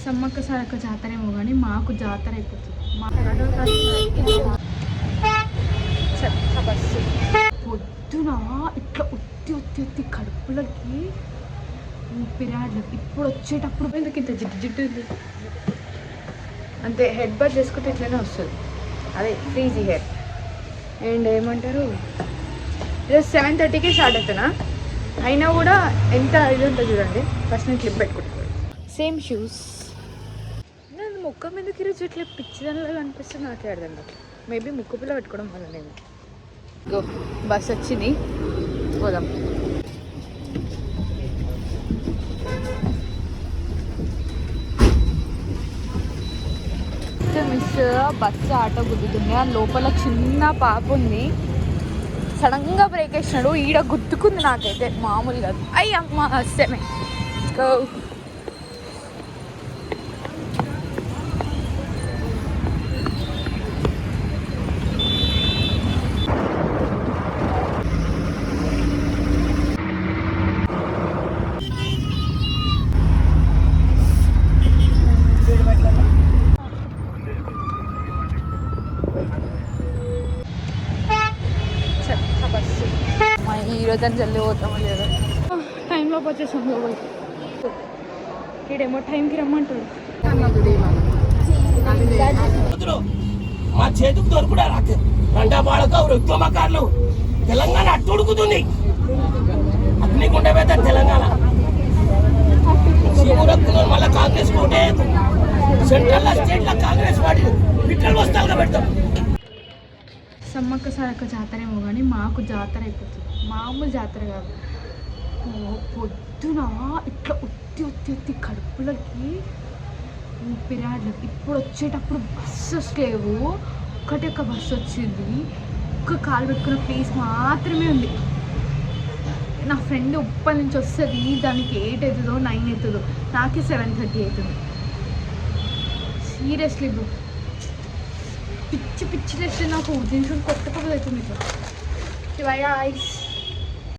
సమ్మక్క సారక్క జాతర ఏమో కానీ మాకు జాతర అయిపోతుంది. పొద్దున ఇట్లా ఒత్తి కడుపులకి ఊపిరాడలేదు. ఇప్పుడు వచ్చేటప్పుడు ఎందుకు ఇంత జిడ్డు అంతే. హెడ్ బాత్ చేసుకుంటే ఇట్లనే వస్తుంది, అదే ఫ్రీజీ హెయిర్. అండ్ ఏమంటారు, ఈరోజు 7:30కి స్టార్ట్ అవుతున్నా, అయినా కూడా ఎంత ఇది ఉంటుంది చూడండి. ఫస్ట్ నేను క్లిప్ పెట్టుకుంటాను. Same shoes. నేను ముక్క మీదకి ఈరోజు ఇట్లా పిచ్చిదానిలాగా అనిపిస్తుంది, నాకే అర్థం కాదు. మేబీ ముక్కు పిల్ల పెట్టుకోవడం వల్ల నేను. గో బస్ వచ్చింది, పోదాం. మిస్ బస్సు ఆటో గుద్దుతుంది. ఆ లోపల చిన్న పాప ఉంది. సడన్గా బ్రేక్ వేసినాడు, ఈడ గుద్దుకుంది. నాకైతే మామూలుగా అమ్మ వస్తేనే. ఈరోజు అని జల్లి పోతామో లేదో. టైంలోకి వచ్చేసాం లోపలికి. ఈడేమో టైంకి రమ్మంటాడు. మా చేతికి దొరుకుడా రండా బాడక ఉద్యమకారులు తెలంగాణ అట్టుడుకుతుంది. అగ్నిగుండ పెద్ద తెలంగాణ మళ్ళీ కాంగ్రెస్ కోటే సెంట్రల్ స్టేట్ లో కాంగ్రెస్ పార్టీ పిట్టలు వస్తాలుగా పెడతాం. సమ్మక్క సారక్క జాతర ఏమో కానీ మాకు జాతర అయిపోతుంది. మామూలు జాతర కాదు. పొద్దున ఇట్లా ఒత్తి కడుపులకి ఊపిరాడలేదు. ఇప్పుడు వచ్చేటప్పుడు బస్సెస్ లేవు, ఒకటి ఒక బస్సు వచ్చింది. ఒక్క కాలు పెట్టుకున్న ప్లేస్ మాత్రమే ఉంది. నా ఫ్రెండ్ ఉప్పల్ నుంచి వస్తుంది, దానికి 8 అవుతుందో 9 అవుతుందో, నాకే 7:30 అవుతుంది. సీరియస్లీ బ్రో, పిచ్చి లేస్తే నాకు దీంట్లో కొత్త అవుతుంది. ఇట్లా